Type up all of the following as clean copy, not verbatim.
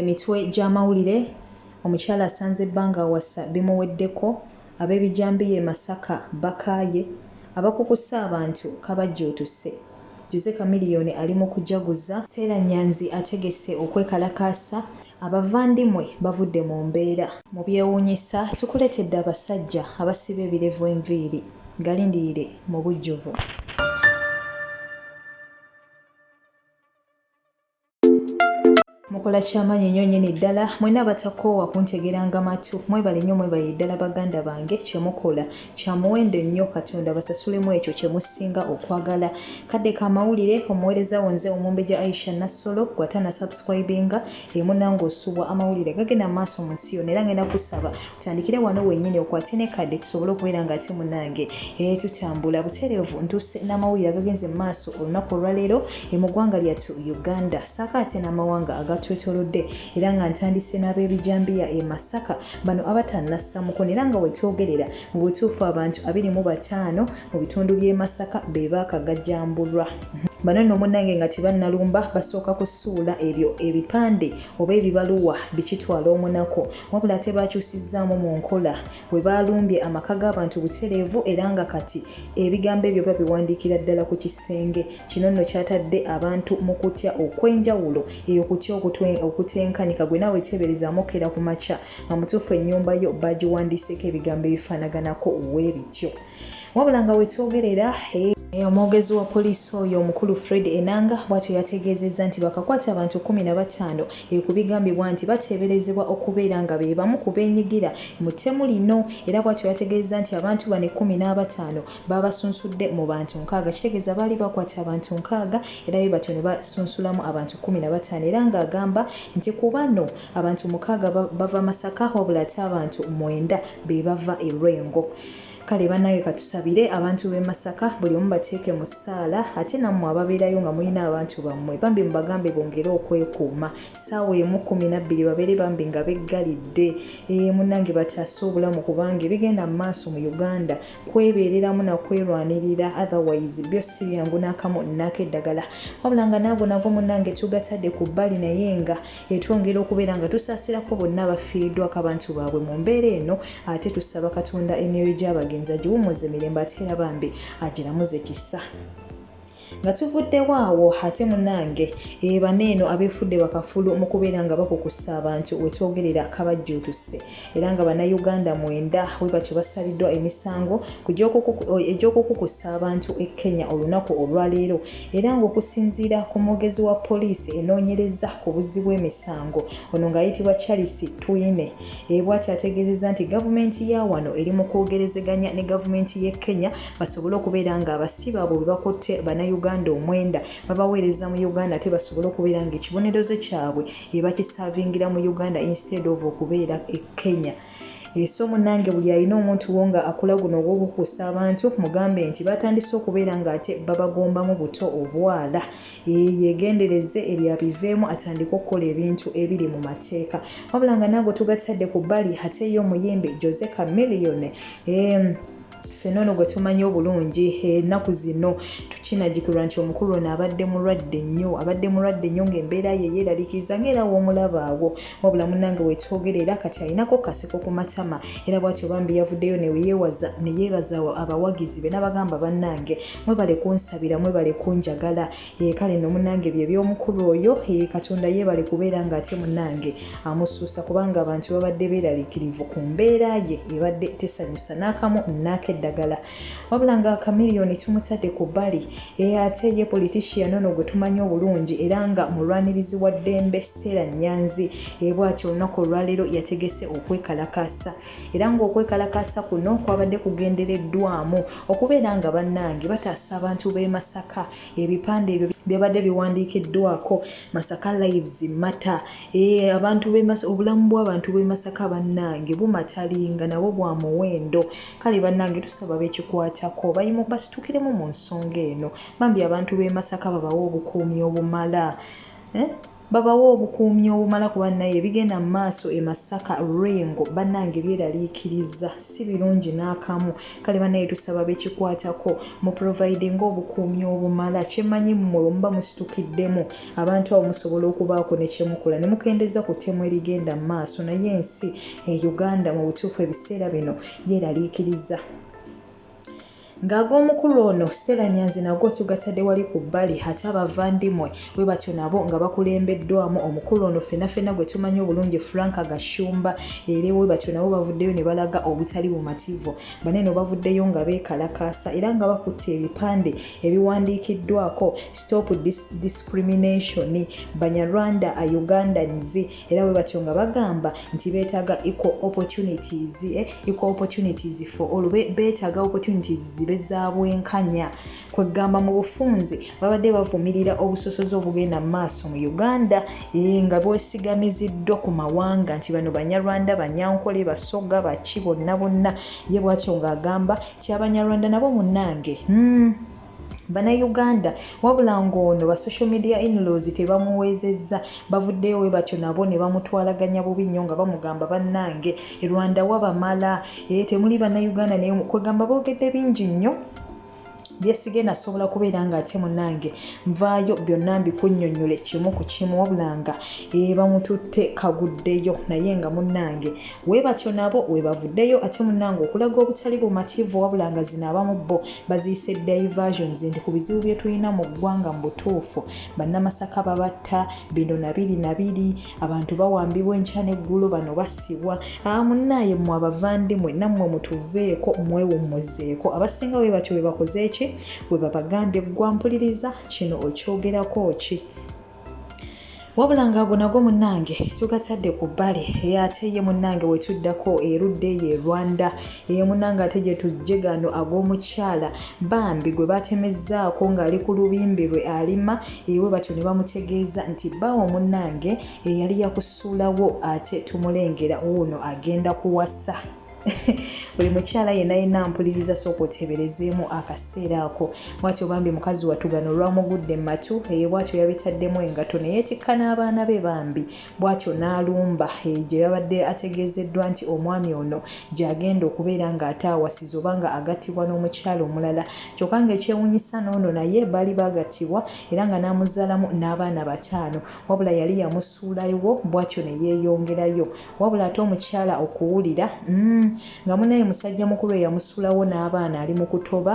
emitwe gy'amawulire omukyala asanze ebbanga awasa bimuweddeko ab'ebijambiya e Masaka bakaaye abakukusa abantu kabajjootuse Jose Chameleone ali mu kujaguza Stella Nyanzi ategese okwekalakaasa abavandimwe bavudde mu mbeera mu byewuunyisa tukuleetedde abasajja abasiba ebirevu enviiri galindiire mu bujjuvu mukola kyamaanyi nnyo nnyini ddala mwena abatakoowa kuntegeranga matu mwebale nnyo mwebale ddala baganda bange kyemukola kyamuwendo nnyo Katonda basasulemu ekyo kye musinga okwagala kadde kamawulire omuweereza wonze omumbejja Aisha Nassolo gwatana subscribinga emunanga osubwa amawulire gagenda maaso mu nsi yonna era ngenda kusaba tutandikire wano wennyini okwate ne kadde tusobole okubeera nga ate munange tutambula butereevu ntuse n'amawulire agagenze mu maaso olunaku olwaleero mu ggwanga lyattu Uganda saaka ate n'amawanga agatwetolodde era nga ntandise n'ab'ebijambiya e Masaka bano abatannassamuko era nga wetwogerera mu butuufu abantu 25 mu bitundu by'e Masaka be baakagajjambulwa bano nno munnange nga tebannalumba basooka kusuula ebyo ebipande oba ebibaluwa bikitwala omunako wabula ate bakyusizzaamu mu nkola bwe balumbye amaka g'abantu butereevu era nga kati ebigambo ebyo babiwandiikira ddala ku kisenge kino nno kyatadde abantu mu kutya okw'enjawulo eyo kutya okutenkanika gwe naawe teeberezaamu okera ku makya nga mutuufu ennyumba yo bagiwandiiseko ebigambo ebifaanaganako weebityo wabula nga wetwogerera omwogezi wa poliisi oyo omukulu Fred Enanga bw'atyo yategeezezza nti bakakwata abantu 15 ku bigambibwa nti bateeberezebwa okubeera nga be bamu ku beenyigira mu ttemu lino era bw'atyo yategeezza nti abantu bano 15 babasunsudde mu bantu 6 kitegeeza baali bakwata abantu 6 era be batyo ne basunsulamu abantu 15 era ng'agamba nti ku bano abantu 6 bava Masaka wabula ate abantu 9 be bava e Lwengo kale banaye katusabire abantu b'e Masaka buli omu bateeke mu ssaala ate nammwe ababeerayo nga mulina abantu bammwe bambi mubagambe bongere okwekuuma ssaawa emu 12 babeere bambi nga beggalidde munnange bataase obulamu kubanga ebigenda mu maaso mu Uganda kwebeereramu nakwerwanirira otherwise byo si byangu n'akamu n'akeddagala wabula nga naabo nagwo munnange tugatadde ku bbali naye nga etwongera okubeera nga tusaasirako bonna abafiiriddwako abantu baabwe mu mbeera eno ate tusaba Katonda emyoyo gy'abagenzi agiwummuze mirembe ate era bambi agiramuze kisa nga tuvuddewo awo ate munnange baneeno abeefudde bakafulu mu kubeera nga bakukusa abantu wetwogerera kabajjootuse era nga bannayuganda 9 we batyo basaliddwa emisango egy'okukukusa abantu e Kenya olunaku olwaleero era ng'okusinziira ku mwogezi wa poliisi enoonyereza ku buzzi bw'emisango ono ng'ayitibwa Charles Twine bw'atyo ategeezezza nti gavumenti ya wano eri mu kwogerezeganya ne gavumenti y'e Kenya basobole okubeera nga abasibe abo be bakotte bannayuganda 9 babaweereza mu Uganda ate basobole okubeera nga ekibonerezo kyabwe bakisavingira mu Uganda instead of okubeera e Kenya so munnange buli alina omuntu wo nga akola guno ogw'okukuusa abantu mugambe nti batandise okubeera nga ate babagombamu buto obwala yegendereze ebyo abiveemu atandike okukola ebintu ebiri mu mateeka wabula nga naago tugatadde ku bbali ate ye omuyimbi Jose Chameleone fenno gwe tumanyi obulungi ennaku zino tukinajjukirwa nti omukulu ono abadde mulwadde nnyo ng'embeera ye yeeraliikiriza ng'era w'omulaba awo wabula munnange wetwogerera kati alinako kaseko ku matama era bw'atyo bambi yavuddeyo ne yeebaza abawagizi be n'abagamba bannange mwebale kunsabira mwebale kunjagala kale nno munnange bye by'omukulu oyo Katonda yeebale kubeera nga ate munnange amusuusa kubanga abantu babadde beeraliikirivu ku mbeera ye ebadde tesanyusa n'akamu n'akeddagala wabula nga Chameleone tumutadde ku bbali ate ye politician ono gwe tumanyi obulungi era nga mulwanirizi wa ddembe Stella Nyanzi bw'atyo olunaku olwaleero yategese okwekalakaasa era ng'okwekalakaasa kuno kwabadde kugendereddwamu okubeera nga bannange bataasa abantu b'e Masaka ebipande ebyo byabadde biwandiikiddwako Masaka Lives Matter abantu obulamu bw'abantu b'e Masaka bannange bumatalinga nabo bwa muwendo kale bannange tusaba bekikwatako basitukiremu mu nsonga eno bambi abantu b'e Masaka babawa obukuumi obumala babawa obukuumi obumala ku bannaye ebigenda mu maaso e Masaka Rengo bannange byeraliikiriza si birungi n'akamu. Kale bannaye tusaba bekikwatako mu providing obukuumi obumala. Kyemanyi mmwe muba musitukiddemu abantu abo musobola okubaako ne kyemukola ne mukendeeza ku ttemu erigenda mu maaso, naye ensi Uganda mu butuufu ebiseera bino yeeraliikiriza. Ng'ag'omukulu ono Stella Nyanzi nago tugatadde wali ku bbali ate abavandimwe bwe batyo nabo nga bakulembeddwamu omukulu ono ffenna gwe tumanyi obulungi Frank Gashumba era bwe batyo nabo bavuddeyo ne balaga obutali bumativu. Banene bavuddeyo nga beekalakaasa era nga bakutte ebipande ebiwandiikiddwako Stop Discrimination Banyarwanda Ugandans era bwe batyo nga bagamba nti beetaaga equal opportunities for all. Beetaaga opportunities bezabwenkanya kwegamba mu bufunze babadde bavumirira obusosozi obugenda mu maaso mu Uganda nga bwesigamiziddwa ku mawanga nti bano Banyarwanda Banyankole Basoga Baki bonna ye bwatyo ng'agamba ti Abanyarwanda nabo munnange Bannayuganda wabula ng'ono ba social media in-laws tebamuweezezza bavuddeyo we batyo nabo ne bamutwalaganya bubi nnyo nga bamugamba bannange e Rwanda wabamala temuli Bannayuganda naye kwegamba boogedde bingi nnyo byesige nasobola kubeera nga ate munnange nvaayo byonna mbikunnyonnyole kimu ku kimu wabula nga bamututte kaguddeyo naye nga munnange we batyo nabo we bavuddeyo ate munnange okulaga obutali bumativu wabula nga zino abamu bo baziyise diversions nti ku bizibu bye tulina mu ggwanga mu butuufu bannamasaka babatta bino nabiri abantu bawambibwa enkya n'eggulu bano basibwa munnaye mmwe abavandimwe nammwe mutuveeko mwewummuzeeko abasinga we batyo we bakoze eki bwe babagambye gwampuliriza kino okyogerako ki wabula ng'ago nago munnange tugatadde ku bbali ate ye munnange we tuddako erudde ye Rwanda munnange ate gye tujje gano ag'omukyala bambi gwe batemezzaako ng'ali ku lubimbi lwe alima we batyo ne bamutegeeza nti bawo munnange yali yakusuulawo ate tumulengera wuuno agenda kuwasa buli mukyala yenna yenna mpuliriza sooka oteeberezeemu akaseera ako bwatyo bambi mukazi watugano olwamugudde matu bwatyo yabitaddemu engato ne yeetikka n'abaana be bambi bwatyo n'alumba gye yabadde ategeezeddwa nti omwami ono gy'agenda okubeera ng'ate awasiza oba nga agattibwa n'omukyala omulala kyokka ng'ekyewuunyisa n'ono naye baali bagattibwa era nga n'amuzaalamu n'abaana 5 wabula yali yamusuulayo bwatyo ne yeeyongerayo wabula ate omukyala okuwulira nga munaye musajja mukulu eyamusuulawo n'abaana ali mu kutoba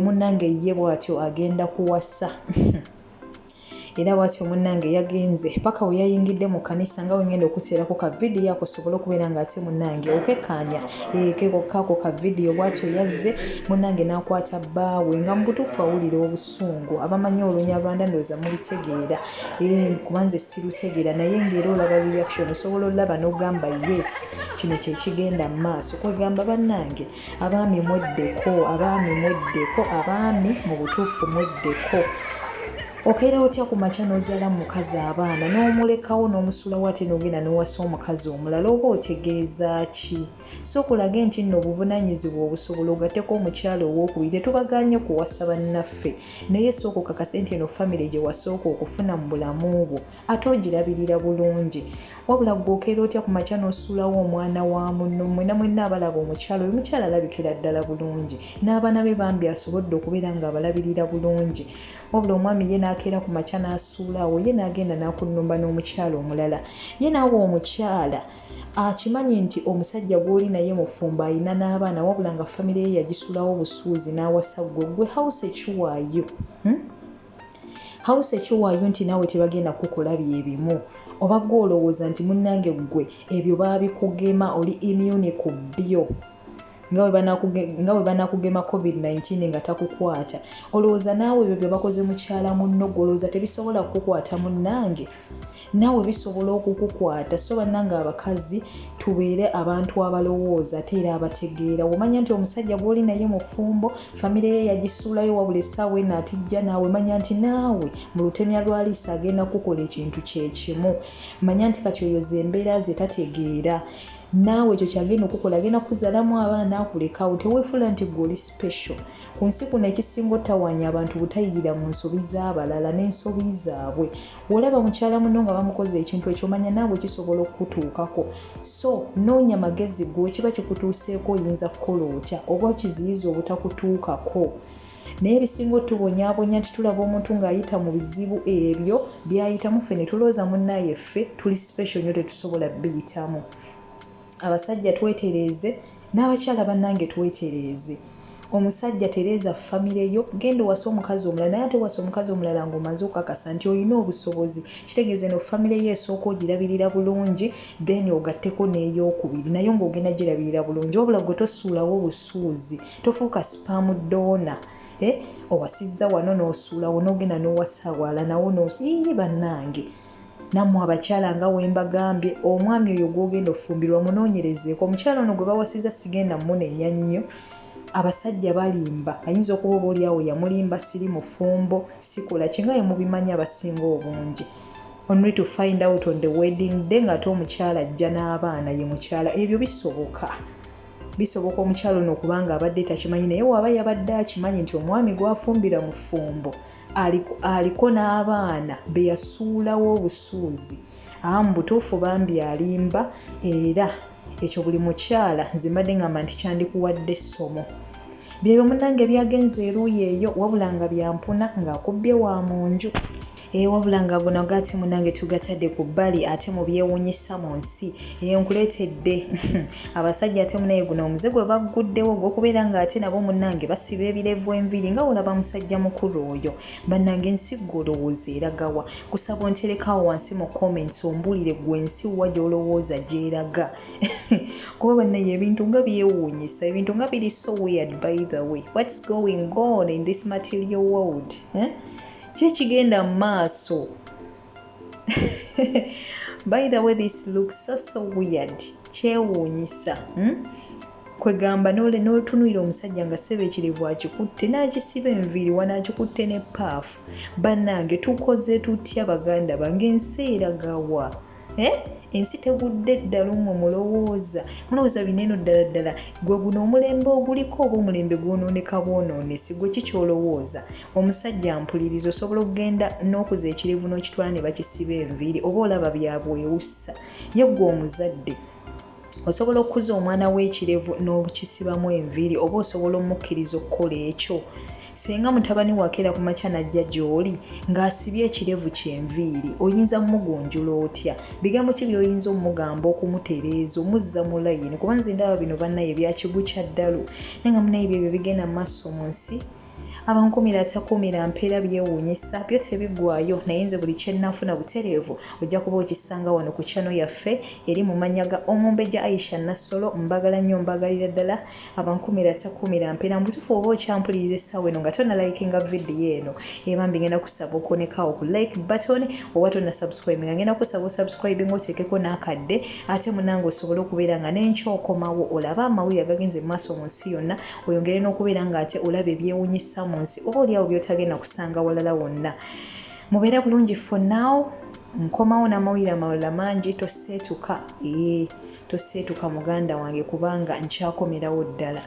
munnange ye bw'atyo agenda kuwasa era bw'atyo munnange yagenze paka we yayingidde mu kanisa nga wengenda okuteerako ka vidiyo ako sobola okubeera ng'ate munnange okekkaanya kekokkaako ka vidiyo bw'atyo yazze munnange n'akwata bbaawe nga mu butuufu awulira obusungu abamanyi Olunyarwanda ndowooza mubitegeera kubanze sirutegeera naye ng'era olaba reaction osobola olaba n'ogamba yes kino kye kigenda mu maaso kwegamba bannange abaami mu butuufu mweddeko okeera otya ku makya n'ozaala mukazi abaana n'omulekawo n'omusulawo ate n'ogenda n'owasa omukazi omulala oba otegeeza ki so kulage nti nno obuvunaanyizibwa obusobola ogatteko omukyalo ow'okubiri tetubaganye kuwasa bannaffe naye sooka okakase nti eno famire gye wasooka okufuna mu bulamu bwo ate ogirabirira bulungi wabula gwokeera otya ku makya n'osuulawo omwana wa munno mwenna abalaba omukyalo oyo mukyala alabikira ddala bulungi n'abaana be bambi asobodde okubeera ng'abalabirira bulungi wabula omwami ye n'akeera ku makya n'asuulaawo ye n'agenda n'akunnumba n'omukyala omulala ye naawe omukyala akimanyi nti omusajja gw'oli naye mufumbo ayina n'abaana wabula nga famire ye yagisulawo busuuzi n'awasa gwe house ekiwaayo house ekiwaayo nti naawe tebagenda kukola byebimu oba gwe olowooza nti munnange gwe ebyo baabikugema oli immune ku byo nga bwe banakugema COVID-19 nga takukwata olowooza naawe ebyo bye bakoze mukyala munno gw'olowooza tebisobola kukukwata munnange naawe bisobola okukukwata so bannange abakazi tubeere abantu abalowooza ate era abategeera womanya nti omusajja gw'oli naye mufumbo famire ye yagisuulayo wabula essaawa eno atijja naawe manya nti naawe mu lutemya lwa liisa agenda kukola ekintu kye kimu manya nti kati oyo ze embeera ze tategeera naawe ekyo kyagenda okukola agenda kuzaalamu abaana akulekawo teweefula nti gwe oli special ku nsi kuno ekisinga ottawaanya abantu butayirira mu nsobi z'abalala n'ensobi zaabwe olaba mukyala muno nga bamukoze ekintu ekyo manya naawe kisobola okutuukako so noonya magezi gwe kiba kikutuuseeko oyinza kukola otya oba kiziyiza obutakutuukako naye ebisinga otubonyaabonya nti tulaba omuntu ng'ayita mu bizibu ebyo byayitamu ffe ne tulowooza munnaaye ffe tuli special nnyo tetusobola biyitamu abasajja twetereeze n'abakyala bannange twetereeze omusajja tereeza famire yo genda owasa omukazi omulala naye ate wasa omukazi omulala ng'omaze okukakasa nti olina obusobozi kitegeeze no famire ye esooka ogirabirira bulungi then ogatteko n'eyokubiri nayo ng'ogenda girabirira bulungi wabula gwe tosuulawo busuuzi tofuuka spaamu doona owasizza wano n'osuulawo n'ogenda n'owasa awala nawo yiyi bannange nammwe abakyala nga wembagambye omwami oyo gwogenda ofumbirwa munoonyerezeeko omukyala ono gwe bawasiza sigenda munenya nnyo abasajja balimba ayinza okuba oba oli awo yamulimba siri mufumbo sikola kinga ye mubimanyi abasinga obungi only to find out on the wedding day ng'ate omukyala ajja n'abaana ye mukyala ebyo bisoboka omukyala ono okubanga abadde takimanyi naye waaba yabadde akimanyi nti omwami gwafumbira mu ffumbo aliko n'abaana be yasuulawo obusuuzi mu butuufu bambi alimba era ekyo buli mukyala nze mbadde ngamba nti kyandikuwadde essomo byebyo munnange byagenze eruuyi eyo wabula nga byampuna ng'akubbye wa mu nju wabula nga guno gati munnange tugatadde ku bbali ate mu byewuunyisa mu nsi nkuleetedde abasajja ate munaye guno omuze gwe bagguddewo gw'okubeera ng'ate nabo munnange basiba ebirevu enviiri nga olaba musajja mukulu oyo bannange ensi gwe olowooza eragawa kusaba onterekawo wansi mu comments ombuulire gwe ensi wa gy'olowooza gy'eraga kuba bannaye ebintu nga byewuunyisa ebintu nga biri so weird by the way what's going on in this material world kigenda mu maaso by the way this looks so weird kyewuunyisa kwegamba n'otunuira omusajja nga ssebe ekirevu akikutte n'akisiba enviiri wanaakikutte ne paafu bannange tukoze tutya baganda bange ensi eragawa ensi tegudde ddala omwo mulowooza bineeno ddala ddala gwe guno omulembe oguliko oba omulembe gwonooneka bwonoonesi gwe kikyolowooza omusajja ampuliriza osobola okugenda n'okuza ekirevu n'okitwala ne bakisiba enviiri oba olaba byabwewussa ye gwe omuzadde osobola okukuza omwana w'ekirevu n'okisibamu enviiri oba osobola omukkiriza okukola ekyo singa mutabani wakeera ku makya najja gy'oli ng'asibye ekirevu ky'enviiri oyinza mumugonjola otya bigambo ki by'oyinza omugamba okumutereeza omuzza mu layini kuba nze ndaba bino bannaye byakigu kya ddalu naye nga munaye byebyo bigenda mu maaso mu nsi abankumira atakumira mpeera byewuunyisa byo tebiggwayo naye nze buli kyennaafuna butereevu ojja kuba okisanga wano ku channel yaffe eri mu mannya ga Omumbejja Aisha Nassolo mbagala nnyo mbagalira ddala abankumira atakumira mpeera mbutufu oba okyampuliriza essaawa eno nga tonna likinga vidiyo eno ebambi ngenda kusaba okonekawo ku like button oba tonna subscribe nga ngenda kusaba osubscribe ng'oteekeko n'akadde ate munange osobole okubeera nga n'enkyokomawo olaba amawulire agagenze mu maaso mu nsi yonna oyongere n'okubeera ng'ate olaba ebyewuunyisa mu nsi oba oliawo by'otagenda kusanga walala wonna mubeere bulungi for now nkomawo n'amawulire amalala mangi toseetuka muganda wange kubanga nkyakomerawo ddala.